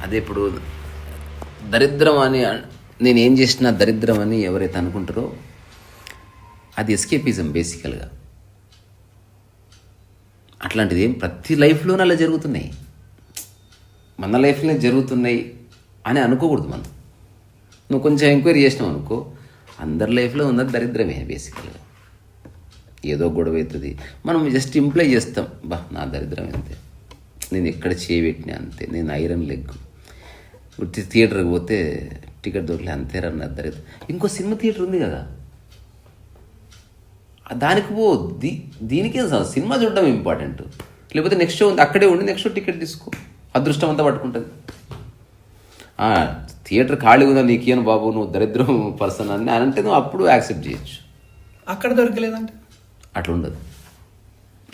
అదే ఇప్పుడు దరిద్రం అని నేనేం చేసినా దరిద్రం అని ఎవరైతే అనుకుంటారో అది ఎస్కేపిజం బేసికల్గా. అట్లాంటిది ఏం ప్రతి లైఫ్లోనూ అలా జరుగుతున్నాయి, మన లైఫ్లోనే జరుగుతున్నాయి అని అనుకోకూడదు మనం. నువ్వు కొంచెం ఎంక్వైరీ చేసినావు అనుకో, అందరి లైఫ్లో ఉన్నది దరిద్రమే బేసికల్గా. ఏదో గొడవ అవుతుంది, మనం జస్ట్ ఇంప్లై చేస్తాం, బా నా దరిద్రం అంతే, నేను ఎక్కడ చేయబెట్టినా అంతే, నేను ఐరన్ లెగ్, థియేటర్కి పోతే టికెట్ దొరకలే అంతేరా నా దరిద్రం. ఇంకో సినిమా థియేటర్ ఉంది కదా, దానికి పో, దీనికే సినిమా చూడడం ఇంపార్టెంట్. లేకపోతే నెక్స్ట్ షో ఉంది అక్కడే ఉండి నెక్స్ట్ షో టికెట్ తీసుకో, అదృష్టం అంతా పట్టుకుంటుంది. థియేటర్ ఖాళీ ఉందా నీకేను బాబు, నువ్వు దరిద్రం పర్సన్ అని అంటే నువ్వు అప్పుడు యాక్సెప్ట్ చేయొచ్చు. అక్కడ దొరకలేదంటే అట్లా ఉండదు.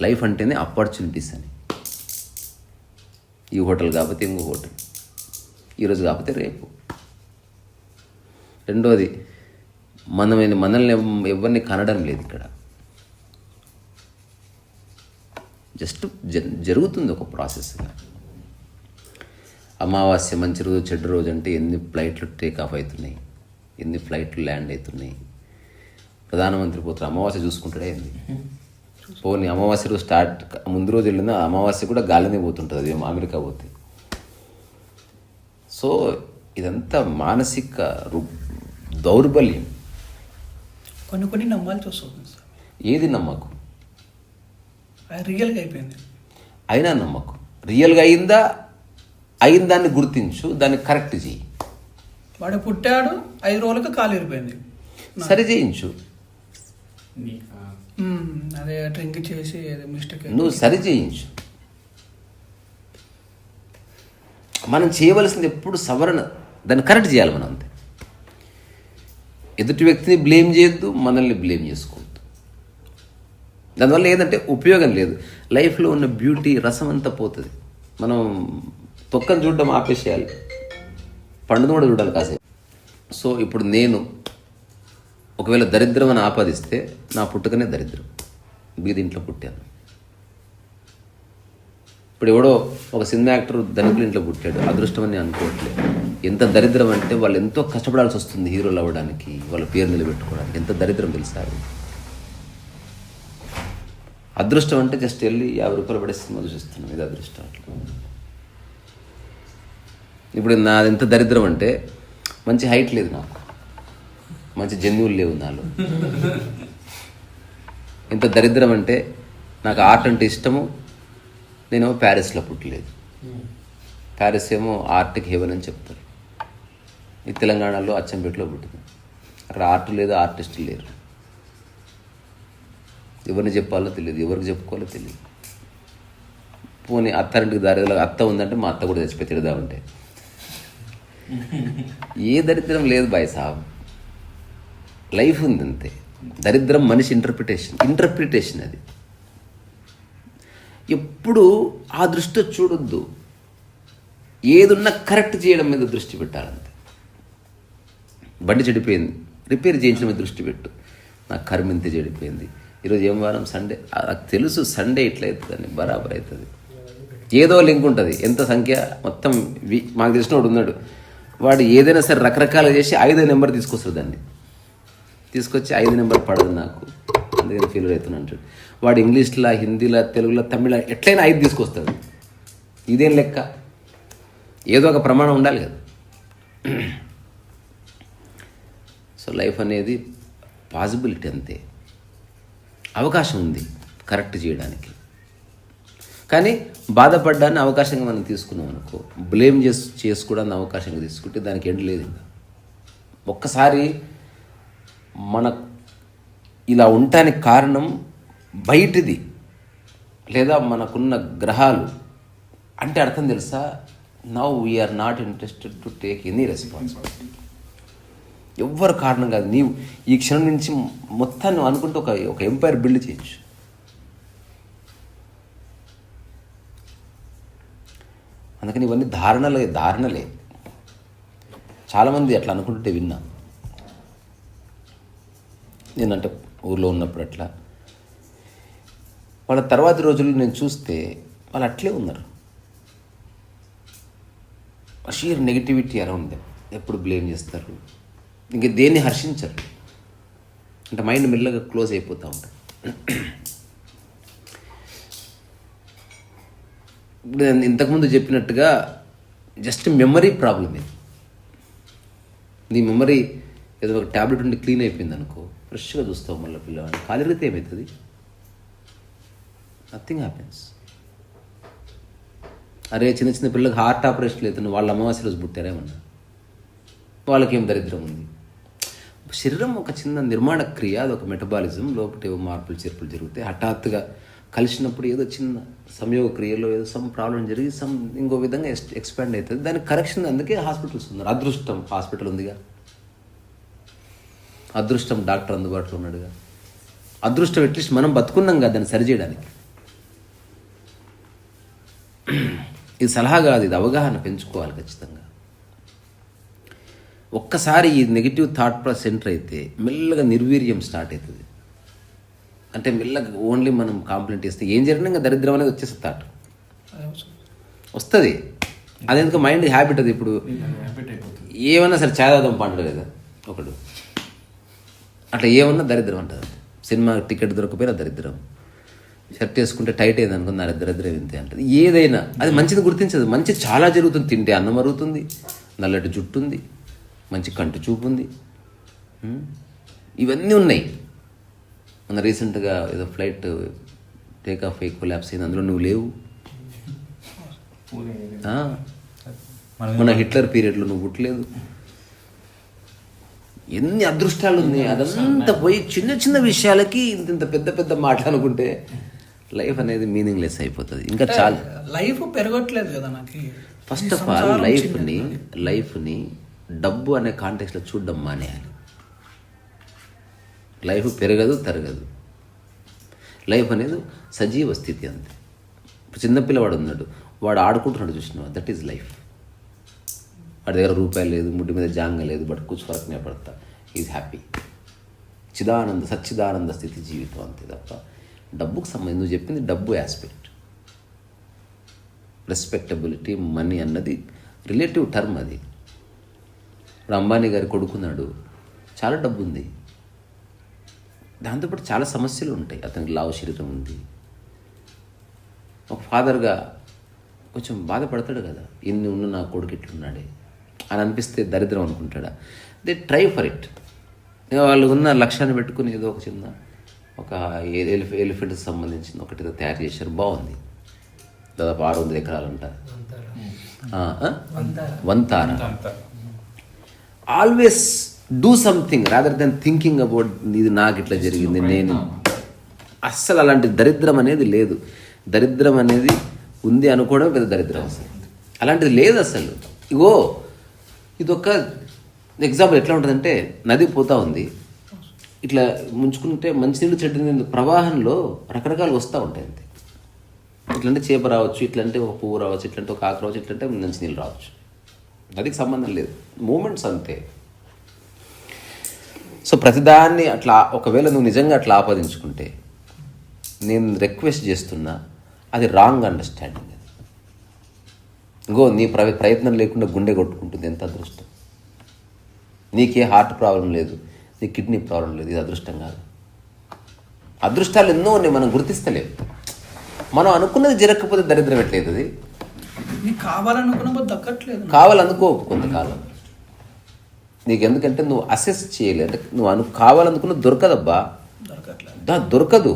లైఫ్ అంటేనే ఆపర్చునిటీస్ అని. ఈ హోటల్ కాకపోతే ఇంకో హోటల్, ఈరోజు కాకపోతే రేపు. రెండోది, మనల్ని ఎవరిని కనడం లేదు ఇక్కడ. జస్ట్ జరుగుతుంది ఒక ప్రాసెస్గా. అమావాస్య మంచి రోజు చెడ్డ రోజు అంటే ఎన్ని ఫ్లైట్లు టేక్ ఆఫ్ అవుతున్నాయి, ఎన్ని ఫ్లైట్లు ల్యాండ్ అవుతున్నాయి. ప్రధానమంత్రి పోతారు, అమావాస్య చూసుకుంటాడే ఏంది. పోనీ అమావాస్య రోజు స్టార్ట్ ముందు రోజు వెళ్ళిందా, అమావాస్య కూడా గాలినే పోతుంటుంది, అది అమెరికా పోతే. సో ఇదంతా మానసిక దౌర్బల్యం. కొన్ని నమ్మాల్సి వస్తుంది సార్. ఏది నమ్మకు, రియల్గా అయిపోయింది అయినా నమ్మకు. రియల్గా అయిన దాన్ని గుర్తించు, దాన్ని కరెక్ట్ చేయి. వాడు పుట్టాడు 5 రోజులకు కాలు ఇరిపోయింది, సరి చేయించు. అదే డ్రింక్ చేసి మిస్టేక్ నువ్వు సరి చేయించు. మనం చేయవలసింది ఎప్పుడు సవరణ, దాన్ని కరెక్ట్ చేయాలి మనం, అంతే. ఎదుటి వ్యక్తిని బ్లేమ్ చేయొద్దు, మనల్ని బ్లేమ్ చేసుకోవద్దు. దానివల్ల ఏంటంటే ఉపయోగం లేదు. లైఫ్లో ఉన్న బ్యూటీ రసం అంతా పోతుంది. మనం తొక్కను చూడడం ఆపేసేయాలి, పండును కూడా చూడాలి కాసేపు. సో ఇప్పుడు నేను ఒకవేళ దరిద్రం అని ఆపాదిస్తే నా పుట్టుకనే దరిద్రం, బీదింట్లో పుట్టాను. ఇప్పుడు ఎవడో ఒక సినిమా యాక్టర్ ధనికుల ఇంట్లో పుట్టాడు, అదృష్టం అని అనుకోవట్లేదు. ఎంత దరిద్రం అంటే వాళ్ళు ఎంతో కష్టపడాల్సి వస్తుంది హీరోలు అవ్వడానికి, వాళ్ళ పేరు నిలబెట్టుకోవడానికి. ఎంత దరిద్రం తెలుసా? అదృష్టం అంటే జస్ట్ వెళ్ళి 50 రూపాయలు పడే సినిమా చూసిస్తున్నాం, ఇది అదృష్టం. అట్లా ఇప్పుడు నాది ఎంత దరిద్రం అంటే, మంచి హైట్ లేదు నాకు, మంచి జన్యువులు లేవు నాలో. ఎంత దరిద్రం అంటే, నాకు ఆర్ట్ అంటే ఇష్టము, నేను ప్యారిస్లో పుట్టలేదు. ప్యారిస్ ఏమో ఆర్ట్కి హెవెన్ అని చెప్తారు. ఈ తెలంగాణలో అచ్చంపేటలో పుట్టింది, అక్కడ ఆర్ట్ లేదు, ఆర్టిస్టులు లేరు. ఎవరిని చెప్పాలో తెలియదు, ఎవరికి చెప్పుకోవాలో తెలియదు. పోనీ అత్తారింటికి దారిలో అత్త ఉందంటే మా అత్త కూడా చచ్చిపోయి తిడదామంటే ఏ దరిద్రం లేదు బాయ్ సాబ్. లైఫ్ ఉంది అంతే. దరిద్రం మనిషి ఇంటర్ప్రిటేషన్ అది. ఎప్పుడు ఆ దృష్టి చూడొద్దు, ఏదున్నా కరెక్ట్ చేయడం మీద దృష్టి పెట్టాలంతే. బండి చెడిపోయింది, రిపేర్ చేయించడం మీద దృష్టి పెట్టు. నాకు కర్మ ఇంతే చెడిపోయింది, ఈరోజు ఏం వారం సండే, నాకు తెలుసు సండే ఇట్లా అవుతుందని, బరాబర్ అవుతుంది. ఏదో లింక్ ఉంటుంది, ఎంత సంఖ్య మొత్తం. మాకు తెలిసినోడు ఉన్నాడు, వాడు ఏదైనా సరే రకరకాలుగా చేసి 5వ నెంబర్ తీసుకొస్తాడు. దాన్ని తీసుకొచ్చి 5 నెంబర్ పడదు నాకు, అందుకని ఫెయిల్యూర్ అవుతున్నాను అంటాడు. వాడు ఇంగ్లీష్లో, హిందీలో, తెలుగులో, తమిళ ఎట్లయినా 5 తీసుకొస్తాడు. ఇదేం లెక్క? ఏదో ఒక ప్రమాణం ఉండాలి కదా. సో లైఫ్ అనేది పాసిబిలిటీ అంతే, అవకాశం ఉంది కరెక్ట్ చేయడానికి. కానీ బాధపడ్డాన్ని అవకాశంగా మనం తీసుకున్నాం అనుకో, బ్లేమ్ చేసుకోవడానికి అవకాశంగా తీసుకుంటే దానికి ఎండ్ లేదు. ఇంకా ఒక్కసారి మన ఇలా ఉండటానికి కారణం బయటిది లేదా మనకున్న గ్రహాలు అంటే అర్థం తెలుసా? Now we are not interested to take any responsibility. ఎవ్వరు కారణం కాదు. నీవు ఈ క్షణం నుంచి మొత్తాన్ని అనుకుంటూ ఒక ఎంపైర్ బిల్డ్ చేయొచ్చు. అందుకని ఇవన్నీ ధారణలే. చాలామంది అట్లా అనుకుంటుంటే విన్నా నేనంటే ఊర్లో ఉన్నప్పుడు. అట్లా వాళ్ళ తర్వాతి రోజుల్లో నేను చూస్తే వాళ్ళు అట్లే ఉన్నారు. Sheer negativity around them. ఎప్పుడు బ్లేమ్ చేస్తారు, ఇంక దేన్ని హర్షించరు. అంటే మైండ్ మెల్లగా క్లోజ్ అయిపోతూ ఉంటుంది. ఇప్పుడు నేను ఇంతకుముందు చెప్పినట్టుగా జస్ట్ మెమరీ ప్రాబ్లం ఇది. నీ మెమరీ ఏదో ఒక ట్యాబ్లెట్ ఉండి క్లీన్ అయిపోయింది అనుకో, ఫ్రెష్గా చూస్తావు. మళ్ళీ పిల్లవాడిని కాలిరిగితే ఏమవుతుంది? Nothing happens. అరే చిన్న చిన్న పిల్లలకు హార్ట్ ఆపరేషన్ అవుతుంది, వాళ్ళ అమావాస్య రోజు పుట్టారేమన్నా, వాళ్ళకేం దరిద్రం ఉంది? శరీరం ఒక చిన్న నిర్మాణ క్రియ, అది ఒక మెటబాలిజం. లోపల ఏవో మార్పులు చేర్పులు జరుగుతాయి. హఠాత్తుగా కలిసినప్పుడు ఏదో చిన్న సంయోగ క్రియలో ఏదో సమ్ ప్రాబ్లం జరిగి ఇంకో విధంగా ఎక్స్పాండ్ అవుతుంది. దానికి కరెక్షన్ అందుకే హాస్పిటల్స్ ఉన్నారు. అదృష్టం హాస్పిటల్ ఉందిగా, అదృష్టం డాక్టర్ అందుబాటులో ఉన్నాడుగా, అదృష్టం అట్లీస్ట్ మనం బతుకున్నాం కదా దాన్ని సరిచేయడానికి. ఇది సలహా కాదు, ఇది అవగాహన పెంచుకోవాలి ఖచ్చితంగా. ఒక్కసారి ఈ నెగిటివ్ థాట్ ప్రాసెస్ ఎంటర్ అయితే మెల్లగా నిర్వీర్యం స్టార్ట్ అవుతుంది. అంటే మెల్లగా ఓన్లీ మనం కాంప్లైంట్ చేస్తే ఏం జరిగినా ఇంకా దరిద్రం అనేది వచ్చేస్తుంది, థాట్ వస్తుంది. అదెందుకు మైండ్ హ్యాబిట్. అది ఇప్పుడు ఏమన్నా సరే ఛాయదాదం పండు కదా ఒకడు, అట్లా ఏమన్నా దరిద్రం అంటారు. సినిమా టికెట్ దొరకపోయినా దరిద్రం, షర్ట్ వేసుకుంటే టైట్ అయింది అనుకున్న దరిద్రం ఇంతే అంటది. ఏదైనా అది మంచిది గుర్తించదు. మంచి చాలా జరుగుతుంది. తింటే అన్నం అరుగుతుంది, నల్లటి జుట్టు ఉంది, మంచి కంటి చూపు ఉంది, ఇవన్నీ ఉన్నాయి. మొన్న రీసెంట్గా ఏదో ఫ్లైట్ టేక్ ఆఫ్ అయ్యి కొలాప్స్ అయింది, అందులో నువ్వు లేవు. మన హిట్లర్ పీరియడ్లో నువ్వు పుట్టలేదు. ఎన్ని అదృష్టాలు ఉన్నాయి. అదంతా పోయి చిన్న చిన్న విషయాలకి ఇంత పెద్ద పెద్ద మాట్లాడుకుంటే లైఫ్ అనేది మీనింగ్లెస్ అయిపోతుంది. ఇంకా చాలా లైఫ్ పెరగట్లేదు కదా నాకు. ఫస్ట్ ఆఫ్ ఆల్ లైఫ్ని డబ్బు అనే కాంటెక్స్లో చూడడం మానేయాలి. లైఫ్ పెరగదు తరగదు. లైఫ్ అనేది సజీవ స్థితి అంతే. ఇప్పుడు చిన్నపిల్లవాడు ఉన్నాడు, వాడు ఆడుకుంటున్నాడు చూసినావా, దట్ ఈజ్ లైఫ్. వాడి దగ్గర రూపాయలు లేదు, ముడ్డి మీద జాంగ లేదు, బట్ కూర్చోరకనే పడతా, ఈజ్ హ్యాపీ. సచ్చిదానంద స్థితి జీవితం అంతే తప్ప డబ్బుకు సంబంధించి నువ్వు చెప్పింది డబ్బు ఆస్పెక్ట్. రెస్పెక్టబిలిటీ మనీ అన్నది రిలేటివ్ టర్మ్. అది ఇప్పుడు అంబానీ గారి కొడుకున్నాడు, చాలా డబ్బు ఉంది, దాంతోపాటు చాలా సమస్యలు ఉంటాయి. అతనికి లావు శరీరం ఉంది. ఒక ఫాదర్గా కొంచెం బాధపడతాడు కదా, ఇన్ని ఉన్న నా కొడుకు ఇట్లున్నాడే అని అనిపిస్తే దరిద్రం అనుకుంటాడా? They try for it. వాళ్ళు ఉన్న లక్ష్యాన్ని పెట్టుకుని ఏదో ఒక చిన్న ఒక ఎలిఫెంట్కి సంబంధించిన ఒకటి తయారు చేశారు, బాగుంది. దాదాపు 600 ఎకరాలంట. Vantara. Always do something rather than thinking about ఇది నాకు ఇట్లా జరిగింది నేను. అస్సలు అలాంటి దరిద్రం అనేది లేదు. దరిద్రం అనేది ఉంది అనుకోవడం పెద్ద దరిద్రం. అసలు అలాంటిది లేదు అసలు. ఇగో ఇదొక ఎగ్జాంపుల్. ఎట్లా ఉంటుందంటే, నది పోతా ఉంది, ఇట్లా ముంచుకుంటే మంచినీళ్ళు చెడ్డ నీళ్ళు ప్రవాహంలో రకరకాలు వస్తూ ఉంటాయి అంతే. ఇట్లంటే చేప రావచ్చు, ఇట్లంటే ఒక పువ్వు రావచ్చు, ఇట్లంటే ఒక ఆకు రావచ్చు, ఇట్లంటే మంచినీళ్ళు రావచ్చు. నదికి సంబంధం లేదు, మూమెంట్స్ అంతే. సో ప్రతిదాన్ని అట్లా ఒకవేళ నువ్వు నిజంగా అట్లా ఆపాదించుకుంటే, నేను రిక్వెస్ట్ చేస్తున్నా, అది రాంగ్ అండర్స్టాండింగ్. అది ఇంకో నీ ప్రయత్నం లేకుండా గుండె కొట్టుకుంటుంది, ఎంత అదృష్టం. నీకే హార్ట్ ప్రాబ్లం లేదు, నీ కిడ్నీ ప్రాబ్లం లేదు, ఇది అదృష్టం కాదు. అదృష్టాలు ఎన్నో ఉన్నాయి, మనం గుర్తిస్తలేము. మనం అనుకున్నది జరగకపోతే దరిద్రం ఎట్లేదు. అది నీకు కావాలనుకున్నప్పుడు దక్కట్లేదు. కావాలనుకో కొంతకాలం నీకు, ఎందుకంటే నువ్వు అసెస్ చేయలేదు. అంటే నువ్వు కావాలనుకున్నది దొరకదబ్బా, దొరకదు.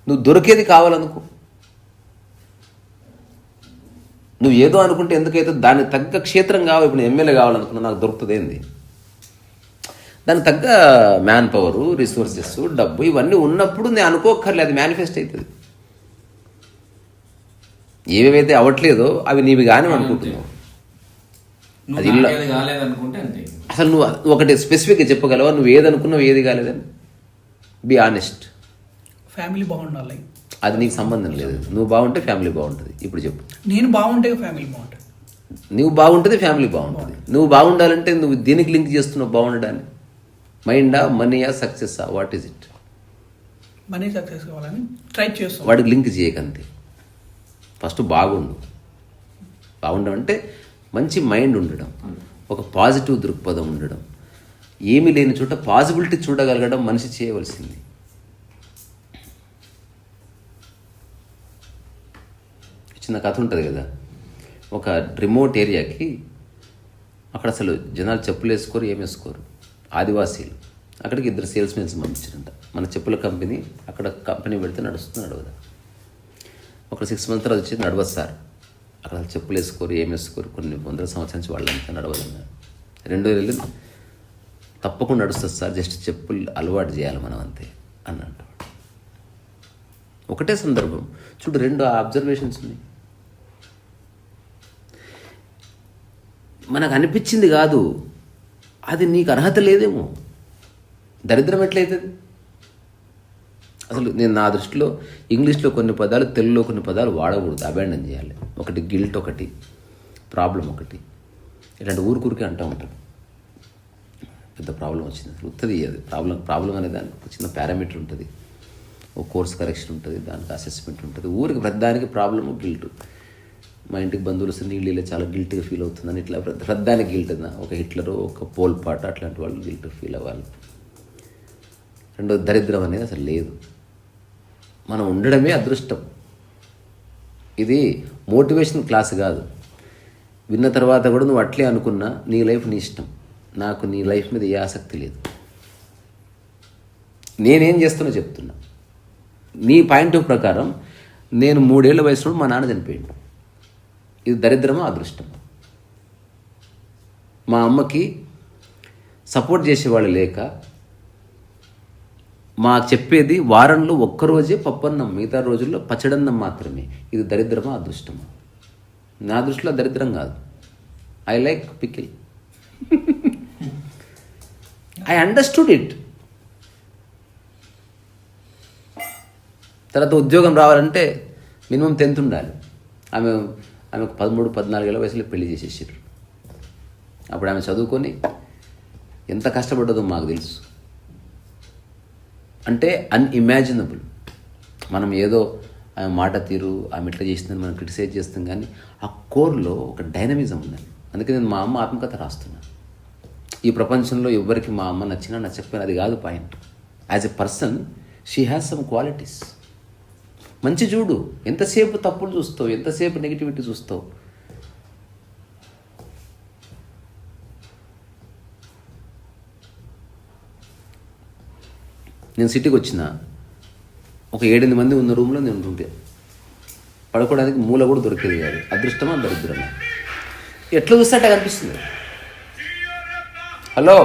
నువ్వు దొరికేది కావాలనుకో. నువ్వు ఏదో అనుకుంటే ఎందుకైతే దానికి తగ్గ క్షేత్రం కావాలి. ఇప్పుడు ఎమ్మెల్యే కావాలనుకున్నా, నాకు దొరుకుతుంది ఏంది? దానికి తగ్గ మ్యాన్ పవరు, రిసోర్సెస్, డబ్బు ఇవన్నీ ఉన్నప్పుడు నేను అనుకోక్కర్లేదు, అది మేనిఫెస్ట్ అవుతుంది. ఏవేవైతే అవ్వట్లేదో అవి నీవి కానీ అనుకుంటున్నావు. అది అసలు నువ్వు ఒకటి స్పెసిఫిక్గా చెప్పగలవా నువ్వు ఏదనుకున్నావు ఏది కాలేదని? Be honest. ఫ్యామిలీ బాగుండాలి, అది నీకు సంబంధం లేదు. నువ్వు బాగుంటే ఫ్యామిలీ బాగుంటుంది. ఇప్పుడు చెప్పు. నేను బాగుంటే ఫ్యామిలీ బాగుంటుంది. నువ్వు బాగుంటుంది, ఫ్యామిలీ బాగుంటుంది. నువ్వు బాగుండాలంటే నువ్వు దీనికి లింక్ చేస్తున్నావు బాగుండడాన్ని. మైండా, మనీయా, సక్సెస్సా? What is it? Money success కావాలని ట్రై చేస్తాం. వాడికి లింక్ చేయకంతే. ఫస్ట్ బాగుండమంటే మంచి మైండ్ ఉండడం, ఒక పాజిటివ్ దృక్పథం ఉండడం, ఏమీ లేని చోట పాజిబిలిటీ చూడగలగడం మనిషి చేయవలసింది. చిన్న కథ ఉంటుంది కదా, ఒక రిమోట్ ఏరియాకి అక్కడ అసలు జనాలు చెప్పులు వేసుకోరు, ఏం వేసుకోరు, ఆదివాసీలు. అక్కడికి 2 సేల్స్మెన్స్ పంపించారంట. మన చెప్పుల కంపెనీ అక్కడ కంపెనీ పెడితే నడవదా. ఒక 6 months తర్వాత వచ్చి నడవదు సార్, అక్కడ చెప్పులు వేసుకోరు, ఏం వేసుకోరు, కొన్ని 100 సంవత్సరాల నుంచి వాళ్ళంతా నడవదన్నారు. 2000 తప్పకుండా నడుస్తుంది సార్, జస్ట్ చెప్పులు అలవాటు చేయాలి మనం అంతే అని అంటాడు. ఒకటే సందర్భం చూడు, 2 అబ్జర్వేషన్స్ ఉన్నాయి. మనకు అనిపించింది కాదు, అది నీకు అర్హత లేదేమో. దరిద్రం ఎట్లయితుంది అసలు? నేను నా దృష్టిలో ఇంగ్లీష్లో కొన్ని పదాలు, తెలుగులో కొన్ని పదాలు వాడకూడదు, అబాండన్ చేయాలి. ఒకటి గిల్ట్, ఒకటి ప్రాబ్లం, ఒకటి ఇలాంటి ఊరికే అంటూ ఉంటాడు. పెద్ద ప్రాబ్లం వచ్చింది అసలు ఉత్తది. అది ప్రాబ్లం అనే దానికి ఒక చిన్న పారామీటర్ ఉంటుంది, ఒక కోర్స్ కరెక్షన్ ఉంటుంది, దానికి అసెస్మెంట్ ఉంటుంది. ఊరికి ప్రతిదానికి ప్రాబ్లము, గిల్ట్. మా ఇంటికి బంధువులు వస్తే నీళ్ళు చాలా గిల్ట్గా ఫీల్ అవుతుందని ఇట్లా ప్రతిదానికి గిల్ట్. ఒక హిట్లరు, ఒక పోల్ పాట, అట్లాంటి వాళ్ళు గిల్ట్ ఫీల్ అవ్వాలి. రెండో దరిద్రం అనేది అసలు లేదు, మనం ఉండడమే అదృష్టం. ఇది మోటివేషన్ క్లాస్ కాదు. విన్న తర్వాత కూడా నువ్వు అట్లే అనుకున్నా, నీ లైఫ్ నీ ఇష్టం. నాకు నీ లైఫ్ మీద ఏ ఆసక్తి లేదు. నేనేం చేస్తున్నా చెప్తున్నా. నీ పాయింట్ ఆఫ్ ప్రకారం నేను 3 ఏళ్ల వయసులో మా నాన్న చనిపోయిండు. ఇది దరిద్రమా అదృష్టమా? మా అమ్మకి సపోర్ట్ చేసేవాళ్ళు లేక మాకు చెప్పేది వారంలో ఒక్కరోజే పప్పన్నం, మిగతా రోజుల్లో పచ్చడన్నం మాత్రమే. ఇది దరిద్రమా అదృష్టమా? నా దృష్టిలో దరిద్రం కాదు. I like pickle. I understood it. తర్వాత ఉద్యోగం రావాలంటే మినిమం 10th ఉండాలి. ఆమెకు 13-14 ఏళ్ళ వయసులో పెళ్లి చేసేసారు. అప్పుడు ఆమె చదువుకొని ఎంత కష్టపడ్డదో మాకు తెలుసు. అంటే అన్ఇమాజినబుల్. మనం ఏదో ఆమె మాట తీరు, ఆమె ఎట్లా చేస్తుందని మనం క్రిటిసైజ్ చేస్తాం, కానీ ఆ కోర్లో ఒక డైనమిజం ఉండాలి. అందుకే నేను మా అమ్మ ఆత్మకథ రాస్తున్నాను. ఈ ప్రపంచంలో ఎవరికి మా అమ్మ నచ్చినా నచ్చకపోయినా అది కాదు point. As a person she has some qualities. మంచి చూడు, ఎంతసేపు తప్పులు చూస్తావు, ఎంతసేపు నెగిటివిటీ చూస్తావు. నేను సిటీకి వచ్చిన ఒక 7-8 మంది ఉన్న రూమ్లో నేను ఉంటుంటే పడుకోవడానికి మూల కూడా దొరికేది కాదు. అదృష్టమా దరిద్రమా? ఎట్లా చూస్తే అట్లా కనిపిస్తుంది. హలో,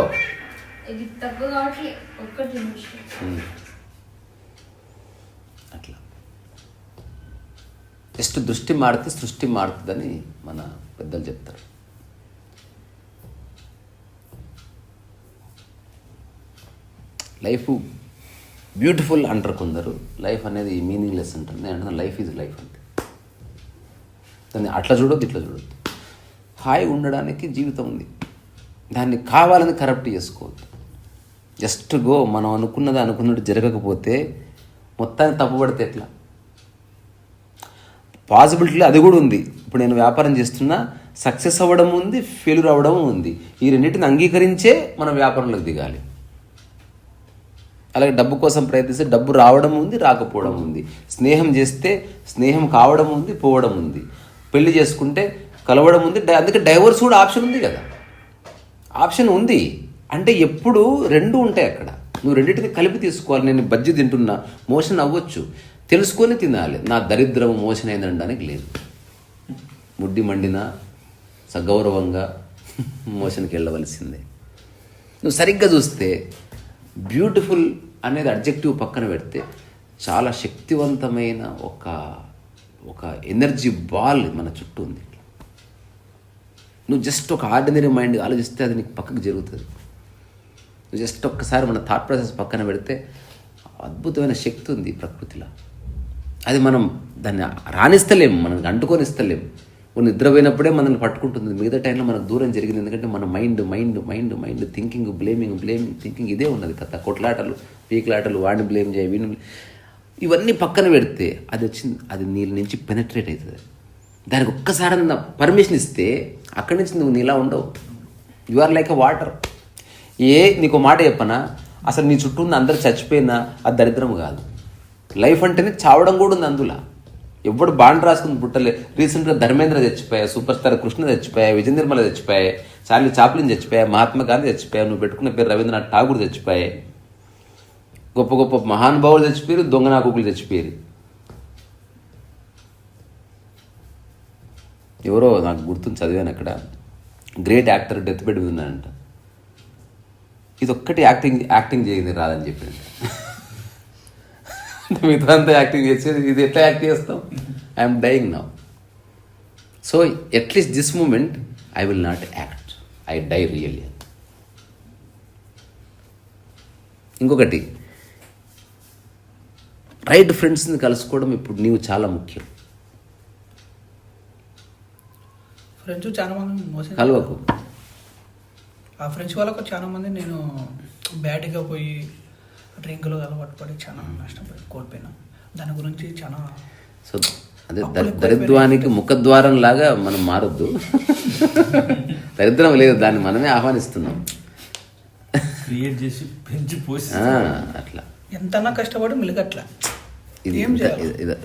అట్లా జస్ట్ దృష్టి మారితే సృష్టి మారుతుందని మన పెద్దలు చెప్తారు. లైఫ్ బ్యూటిఫుల్ అంటారు కొందరు, లైఫ్ అనేది మీనింగ్లెస్ అంటారు. నేను అంటున్నా లైఫ్ ఈజ్ లైఫ్ అంటే. దాన్ని అట్లా చూడొద్దు, ఇట్లా చూడొద్దు. హాయి ఉండడానికి జీవితం ఉంది, దాన్ని కావాలని కరప్ట్ చేసుకోవద్దు. Just go. మనం అనుకున్నట్టు జరగకపోతే మొత్తాన్ని తప్పుపడితే ఎట్లా? పాసిబిలిటీలో అది కూడా ఉంది. ఇప్పుడు నేను వ్యాపారం చేస్తున్నా, సక్సెస్ అవ్వడం ఉంది, ఫెయిల్యూర్ అవ్వడం ఉంది. ఈ రెండింటిని అంగీకరించే మనం వ్యాపారంలోకి దిగాలి. అలాగే డబ్బు కోసం ప్రయత్నిస్తే డబ్బు రావడం ఉంది, రాకపోవడం ఉంది. స్నేహం చేస్తే స్నేహం కావడం ఉంది, పోవడం ఉంది. పెళ్లి చేసుకుంటే కలవడం ఉంది. అందుకే డైవర్స్ కూడా ఆప్షన్ ఉంది కదా. ఆప్షన్ ఉంది అంటే ఎప్పుడు 2 ఉంటాయి అక్కడ. నువ్వు రెండింటిని కలిపి తీసుకోవాలి. నేను బజ్జీ తింటున్నా, మోషన్ అవ్వచ్చు, తెలుసుకొని తినాలి. నా దరిద్రం మోషన్ అయిందనడానికి లేదు. ముడ్డి మండినా సగౌరవంగా మోషన్కి వెళ్ళవలసిందే. నువ్వు సరిగ్గా చూస్తే బ్యూటిఫుల్ అనేది అడ్జెక్టివ్ పక్కన పెడితే చాలా శక్తివంతమైన ఒక ఎనర్జీ బాల్ మన చుట్టూ ఉంది. నువ్వు జస్ట్ ఒక ఆర్డినరీ మైండ్ ఆలోచిస్తే అది నీకు పక్కకు జరుగుతుంది. నువ్వు జస్ట్ ఒక్కసారి మన థాట్ ప్రాసెస్ పక్కన పెడితే అద్భుతమైన శక్తి ఉంది ప్రకృతిలో. అది మనం దాన్ని రాణిస్తలేము, మనకు అంటుకొనిస్తలేము. నిద్రపోయినప్పుడే మనల్ని పట్టుకుంటుంది. మిగతా టైంలో మనకు దూరం జరిగింది. ఎందుకంటే మన మైండ్ థింకింగ్, బ్లేమింగ్ థింకింగ్ ఇదే ఉన్నది కథ. కొట్లాటలు, పీకులాటలు, వాడిని బ్లేమ్ చేయి, ఇవన్నీ పక్కన పెడితే అది వచ్చింది, అది నీ నుంచి పెనట్రేట్ అవుతుంది. దానికి ఒక్కసారి పర్మిషన్ ఇస్తే అక్కడి నుంచి నువ్వు నీలా ఉండవు. You are like a water. నీకు మాట చెప్పనా, అసలు నీ చుట్టూ ఉన్న అందరు చచ్చిపోయినా అది దరిద్రం కాదు. లైఫ్ అంటేనే చావడం కూడా ఉంది అందులో. ఎవడు బాండ్ రాసుకుని పుట్టలే. రీసెంట్గా Dharmendra చచ్చిపోయా, super star Krishna చచ్చిపోయా, Vijaya Nirmala చచ్చిపోయా, Charlie Chaplin చచ్చిపోయా, Mahatma Gandhi చచ్చిపోయా, నువ్వు పెట్టుకున్న పేరు రవీంద్రనాథ్ ఠాగూర్ చచ్చిపోయాయి, గొప్ప గొప్ప మహానుభావులు చచ్చిపోయారు, దొంగ నాకులు చచ్చిపోయారు. ఎవరో నాకు గుర్తుంది, చదివాను అక్కడ, గ్రేట్ యాక్టర్ డెత్ బెడ్ మీద ఉన్నాడంట. ఇది ఒక్కటి యాక్టింగ్ చేయదు రాదని చెప్పింది. మిగతా అంతా యాక్టింగ్ చేసేది, ఇది ఎట్లా యాక్ట్ చేస్తాం? I'm dying now. So at least this moment I will not act, I die really. ఇంకొకటి, రైట్ ఫ్రెండ్స్ని కలుసుకోవడం ఇప్పుడు నీవు చాలా ముఖ్యం. ఫ్రెండ్స్ చాలా మంది మోసం కలవకు. ఆ ఫ్రెండ్స్ వాళ్ళకు చాలా మంది నేను బ్యాడ్గా పోయి డ్రింక్లో అలవాటు పడి చాలా నష్టపోయి కోల్పోయినా. దాని గురించి చాలా. సో అదే దరిద్రానికి ముఖద్వారం లాగా మనం మారొద్దు. దరిద్రం లేదు, దాన్ని మనమే ఆహ్వానిస్తున్నాం. క్రియేట్ చేసి పెంచి పోసి అట్లా ఎంతన్నా కష్టపడి మిలగట్లా. ఇది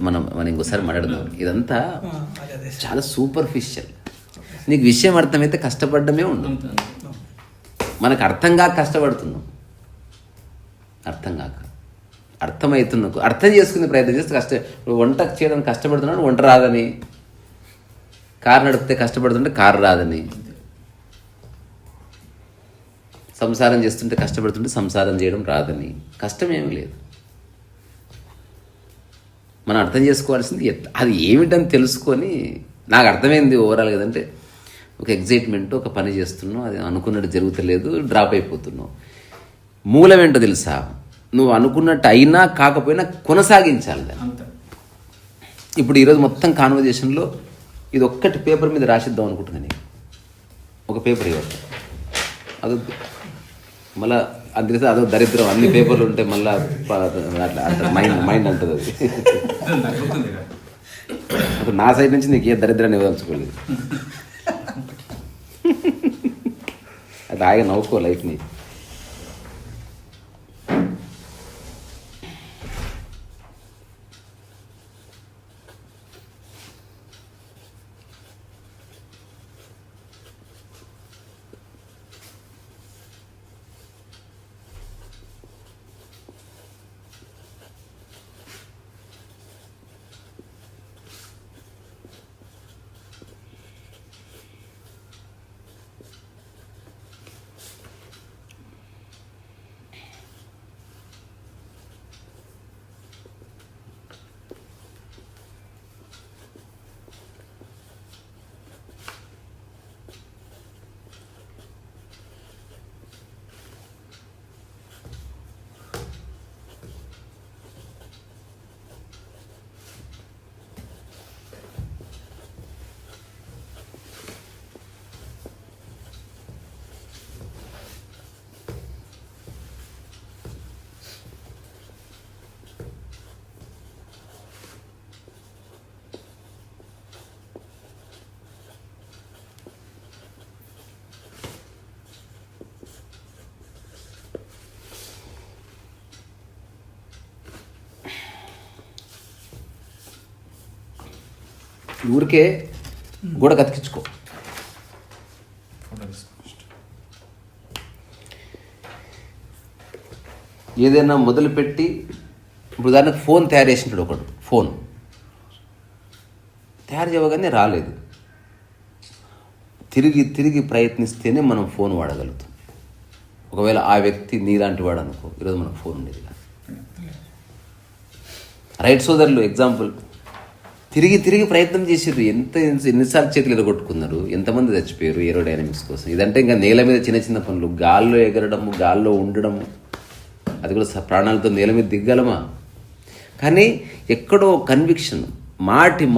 మనం ఇంకోసారి మాట్లాడదాం. ఇదంతా చాలా సూపర్ఫిషియల్. నీకు విషయం అర్థమైతే కష్టపడమే ఉండదు. మనకు అర్థం కాక కష్టపడుతున్నాం, అర్థమవుతున్నకు అర్థం చేసుకునే ప్రయత్నం చేస్తే వంట చేయడానికి కష్టపడుతున్నాడు, వంట రాదని. కారు నడిపితే కష్టపడుతుంటే కారు రాదని. సంసారం చేస్తుంటే కష్టపడుతుంటే సంసారం చేయడం రాదని. కష్టం ఏమీ లేదు. మనం అర్థం చేసుకోవాల్సింది అది ఏమిటని తెలుసుకొని, నాకు అర్థమైంది ఓవరాల్ కదంటే, ఒక ఎగ్జైట్మెంట్, ఒక పని చేస్తున్నావు, అది అనుకున్నట్టు జరుగుతలేదు, డ్రాప్ అయిపోతున్నావు. మూలం ఏంటో తెలుసా? నువ్వు అనుకున్నట్టు అయినా కాకపోయినా కొనసాగించాలి దాన్ని. ఇప్పుడు ఈరోజు మొత్తం కాన్వర్జేషన్లో ఇది ఒక్కటి పేపర్ మీద రాసిద్దాం అనుకుంటున్నాను. ఒక పేపర్ ఇవ్వదు, అదొద్దు. మళ్ళీ అది తెలిసి అదో దరిద్రం, అన్ని పేపర్లు ఉంటే మళ్ళీ అట్లా మైండ్ అంటుంది అది. అప్పుడు నా సైడ్ నుంచి నీకు ఏ దరిద్రాన్ని ఇవ్వదలుచుకోలేదు. అది హాయిగా నవ్వుకో లైఫ్ని. ఊరికే గోడ కతికించుకో. ఏదైనా మొదలుపెట్టి, ఇప్పుడు దానికి ఫోన్ తయారు చేసింటాడు ఒకడు. ఫోన్ తయారు చేయగానే రాలేదు, తిరిగి ప్రయత్నిస్తేనే మనం ఫోన్ వాడగలుగుతాం. ఒకవేళ ఆ వ్యక్తి నీలాంటి వాడు అనుకో, ఈరోజు మనకు ఫోన్ ఉండేది. రైట్ సోదరులు ఎగ్జాంపుల్, తిరిగి ప్రయత్నం చేసారు. ఎన్నిసార్లు చేతులు ఎదగొట్టుకున్నారు, ఎంతమంది చచ్చిపోయారు ఏరోడైనమిక్స్ కోసం. ఇదంటే ఇంకా నేల మీద చిన్న పనులు, గాల్లో ఎగరడము, గాల్లో ఉండడము, అది కూడా ప్రాణాలతో నేల మీద దిగ్గలమా. కానీ ఎక్కడో కన్విక్షన్,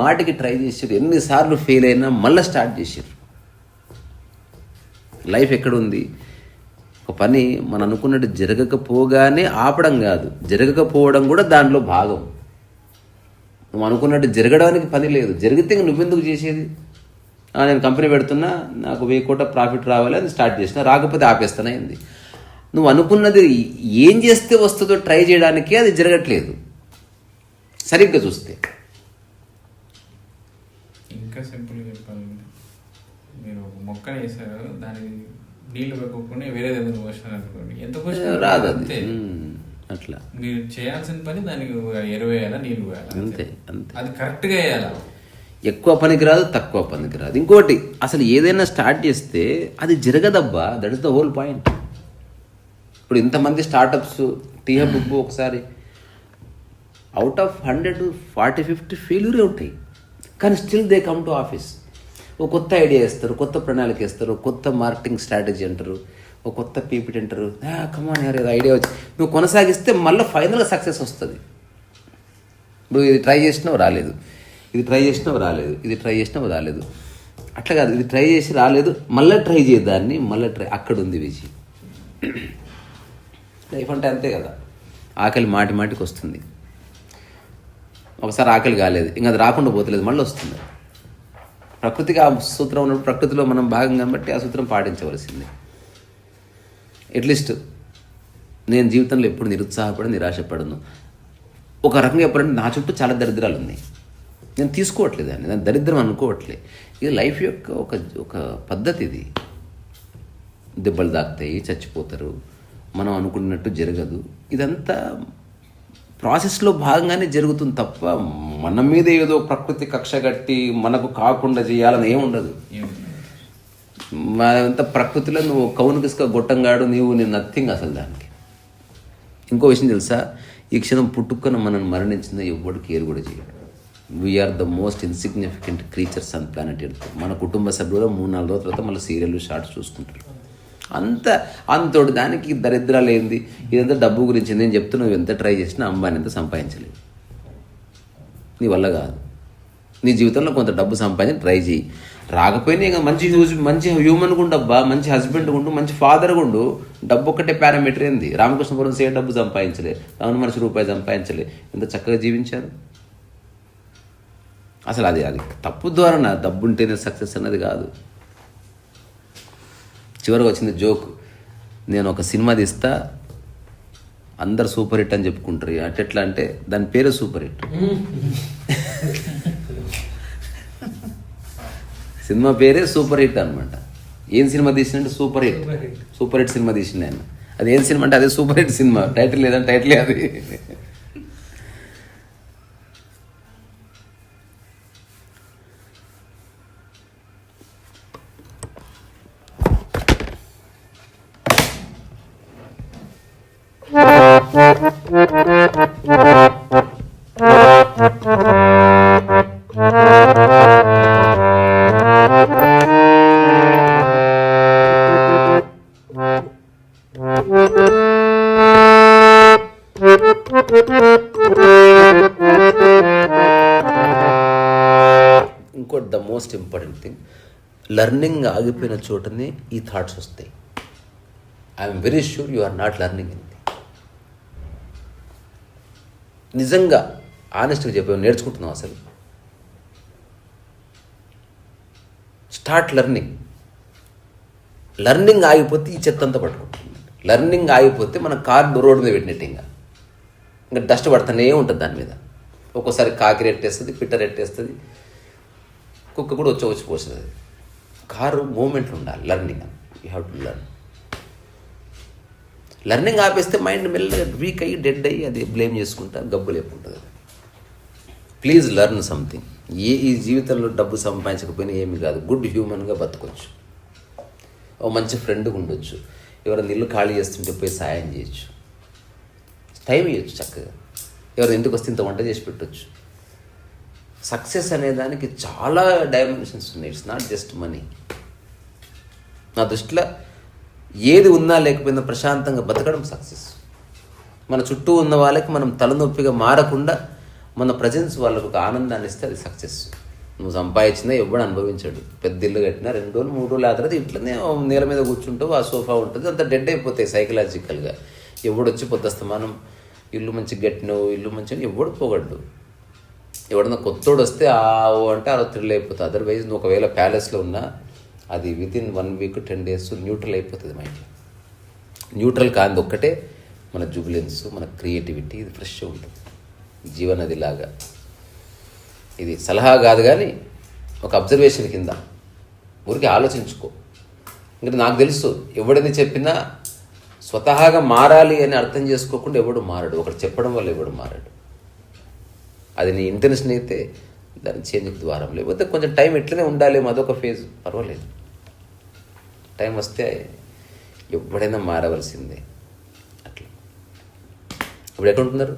మాటికి ట్రై చేసారు. ఎన్నిసార్లు ఫెయిల్ అయినా మళ్ళీ స్టార్ట్ చేసారు. లైఫ్ ఎక్కడుంది? ఒక పని మనం అనుకున్నట్టు జరగకపోగానే ఆపడం కాదు, జరగకపోవడం కూడా దాంట్లో భాగం. నువ్వు అనుకున్నట్టు జరగడానికి పని లేదు. జరిగితే ఇంక నువ్వెందుకు చేసేది? నేను కంపెనీ పెడుతున్నా, నాకు 1000 కోట్ల ప్రాఫిట్ రావాలి, అది స్టార్ట్ చేసిన, రాకపోతే ఆపేస్తానే అయింది. నువ్వు అనుకున్నది ఏం చేస్తే వస్తుందో ట్రై చేయడానికి అది జరగట్లేదు సరిగ్గా చూస్తే. ఇంకా సింపుల్గా చెప్పాలంటే, మీరు ఒక మొక్కని వేసారు, దానికి నీళ్లు పెట్టుకుని వేరే ఏదైనా పోసినారు అనుకోండి, ఎంత పోసినా రాదు అంతే. అట్లా మీరు చేయాల్సిన పని దానికి ఎరువు వేయాలా, నీళ్లు వేయాలి, అంతే అంతే. అది కరెక్ట్గా వేయాలా. ఎక్కువ పనికి రాదు, తక్కువ పనికి రాదు. ఇంకోటి, అసలు ఏదైనా స్టార్ట్ చేస్తే అది జరగదబ్బా. That is the whole point. ఇప్పుడు ఇంతమంది స్టార్టప్స్, టీ హబ్ ఒకసారి అవుట్ ఆఫ్ 100 40-50 ఫెయిల్యూరే ఉంటాయి, కానీ still they come to office. ఒక కొత్త ఐడియా ఇస్తారు, కొత్త ప్రణాళిక ఇస్తారు, కొత్త మార్కెటింగ్ స్ట్రాటజీ అంటారు, ఒక కొత్త పీపీటీ అంటారు. కమాన్ యార్, ఏదో ఐడియా వచ్చి నువ్వు కొనసాగిస్తే మళ్ళీ ఫైనల్గా సక్సెస్ వస్తుంది. నువ్వు ఇది ట్రై చేసినావు రాలేదు, ఇది ట్రై చేసినావు రాలేదు, ఇది ట్రై చేసినావు రాలేదు, అట్లా కాదు, ఇది ట్రై చేసి రాలేదు, మళ్ళీ ట్రై చేద్దాన్ని, మళ్ళీ ట్రై, అక్కడ ఉంది విజయం. లైఫ్ అంటే అంతే కదా. ఆకలి మాటి మాటికి వస్తుంది. ఒకసారి ఆకలి కాలేదు, ఇంకా అది రాకుండా పోతలేదు, మళ్ళీ వస్తుంది. ప్రకృతికి ఆ సూత్రం ఉన్నప్పుడు, ప్రకృతిలో మనం భాగం కాబట్టి ఆ సూత్రం పాటించవలసిందే. అట్లీస్ట్ నేను జీవితంలో ఎప్పుడు నిరుత్సాహపడి నిరాశపడను. ఒక రకంగా చెప్పాలంటే నా చుట్టూ చాలా దరిద్రాలు ఉన్నాయి, నేను తీసుకోవట్లేదు దాన్ని, దాని దరిద్రం అనుకోవట్లేదు. ఇది లైఫ్ యొక్క ఒక పద్ధతి. ఇది దెబ్బలు తాకుతాయి, చచ్చిపోతారు, మనం అనుకున్నట్టు జరగదు. ఇదంతా ప్రాసెస్లో భాగంగానే జరుగుతుంది తప్ప మన మీద ఏదో ప్రకృతి కక్ష కట్టి మనకు కాకుండా చేయాలని ఏముండదు. అంత ప్రకృతిలో నువ్వు కౌనుకిసుక గొట్టంగాడు, నేను నథింగ్ అసలు దానికి. ఇంకో విషయం తెలుసా, ఈ క్షణం పుట్టుకొని మనల్ని మరణించిందో ఎవ్వడు కేర్ కూడా చేయడు. We are the most insignificant creatures on planet Earth. మన కుటుంబ సభ్యులు 3-4 రోజుల తర్వాత మళ్ళీ సీరియల్ షార్ట్స్ చూసుకుంటారు. అంతోడు దానికి దరిద్రాలు ఏంది? ఇదంతా డబ్బు గురించి. నేను చెప్తున్నా, నువ్వు ఎంత ట్రై చేసినా అంబానీ ఎంత సంపాదించలేదు, నీ వల్ల కాదు. నీ జీవితంలో కొంత డబ్బు సంపాదించి ట్రై చేయి. రాకపోయినా ఇంకా మంచి హ్యూమన్ గుండబ్బా, మంచి హస్బెండ్ గుండు, మంచి ఫాదర్ గుండు. డబ్బు ఒక్కటే పారామీటర్ ఏంది? రామకృష్ణపురం సే డబ్బు సంపాదించలే, రమణ మనిషి రూపాయి సంపాదించలే, ఎంత చక్కగా జీవించారు. అసలు అది తప్పు ద్వారా డబ్బు ఉంటేనే సక్సెస్ అన్నది కాదు. చివరికి వచ్చింది జోక్, నేను ఒక సినిమా తీస్తా, అందరు సూపర్ హిట్ అని చెప్పుకుంటారు. ఎట్లా అంటే దాని పేరే సూపర్ హిట్. సినిమా పేరే సూపర్ హిట్ అనమాట. ఏం సినిమా తీసినంటే సూపర్ హిట్ సినిమా తీసిండు ఆయన. అది ఏం సినిమా అంటే అదే సూపర్ హిట్ సినిమా. టైటిల్ లేదంటే టైటిలే అది. ఇంకోటి the most important thing, learning ఆగిపోయిన చోటనే ఈ థాట్స్ వస్తాయి. I'm very sure you are not learning anything. నిజంగా ఆనెస్ట్గా చెప్పావు, నేర్చుకుంటున్నావు అసలు? స్టార్ట్ లర్నింగ్ ఆగిపోతే ఈ చెత్త అంతా పట్టుకుంటుంది. లర్నింగ్ ఆగిపోతే మన కార్ రోడ్డు మీద పెట్టినట్టు ఇంకా డస్ట్ పడుతూనే ఉంటుంది దాని మీద. ఒక్కోసారి కాకి రెట్టేస్తుంది, పిట్ట రెట్టేస్తుంది, కుక్క కూడా వచ్చి పోస్తుంది. కారు మూమెంట్లు ఉండాలి. Learning, you have to learn. Learning ఆపేస్తే మైండ్ మెల్లగా వీక్ అయ్యి డెడ్ అయ్యి అది బ్లేమ్ చేసుకుంటా గబ్బు లేకుంటుంది. Please learn something. ఈ జీవితంలో డబ్బు సంపాదించకపోయినా ఏమి కాదు, గుడ్ హ్యూమన్గా బతకొచ్చు, ఓ మంచి ఫ్రెండ్గా ఉండొచ్చు, ఎవరైనా ఇల్లు ఖాళీ చేస్తుంటే పోయి సాయం చేయొచ్చు, టైం ఇవ్వచ్చు చక్కగా, ఎవరైనా ఇంటికి వస్తే ఇంత వంట చేసి పెట్టవచ్చు. సక్సెస్ అనే దానికి చాలా డైమెన్షన్స్ ఉన్నాయి. It's not just money. నా దృష్టిలో ఏది ఉన్నా లేకపోయినా ప్రశాంతంగా బతకడం సక్సెస్. మన చుట్టూ ఉన్న వాళ్ళకి మనం తలనొప్పిగా మారకుండా మన ప్రజెన్స్ వాళ్ళకు ఒక ఆనందాన్ని ఇస్తే అది సక్సెస్. నువ్వు సంపాదించినా ఎవ్వడు అనుభవించాడు. పెద్ద ఇల్లు కట్టినా 2 రోజులు 3 రోజులు ఆ తర్వాత ఇట్లనే నేల మీద కూర్చుంటావు, ఆ సోఫా ఉంటుంది, అంత డెడ్ అయిపోతాయి సైకలాజికల్గా. ఎవడు వచ్చి పొద్దుస్తమానం ఇల్లు మంచి గట్టినవు, ఇల్లు మంచి ఎవడు పోగడ్డు. ఎవడన్నా కొత్తోడు వస్తే ఆ ఓ అంటే అలా థ్రిల్ అయిపోతుంది. అదర్వైజ్ నువ్వు ఒకవేళ ప్యాలెస్లో ఉన్నా అది వితిన్ 1 వీక్ 10 days న్యూట్రల్ అయిపోతుంది మైండ్. న్యూట్రల్ కాంది ఒక్కటే మన జుబిలెన్స్, మన క్రియేటివిటీ, ఇది ఫ్రెష్ ఉంటుంది జీవనది లాగా. ఇది సలహా కాదు కానీ ఒక అబ్జర్వేషన్ కింద ఊరికి ఆలోచించుకో. ఇంకా నాకు తెలుసు ఎవడని చెప్పినా స్వతహాగా మారాలి అని అర్థం చేసుకోకుండా ఎవడు మారడు. ఒకటి చెప్పడం వల్ల ఎవడు మారడు. అది నీ ఇంటెన్షన్ అయితే దాన్ని చేంజ్కి ద్వారం. లేకపోతే కొంచెం టైం ఎట్లనే ఉండాలేమో, అదొక ఫేజ్, పర్వాలేదు. టైం వస్తే ఎవడైనా మారవలసిందే. అట్లా ఇప్పుడు ఎక్కడ ఉంటున్నారు?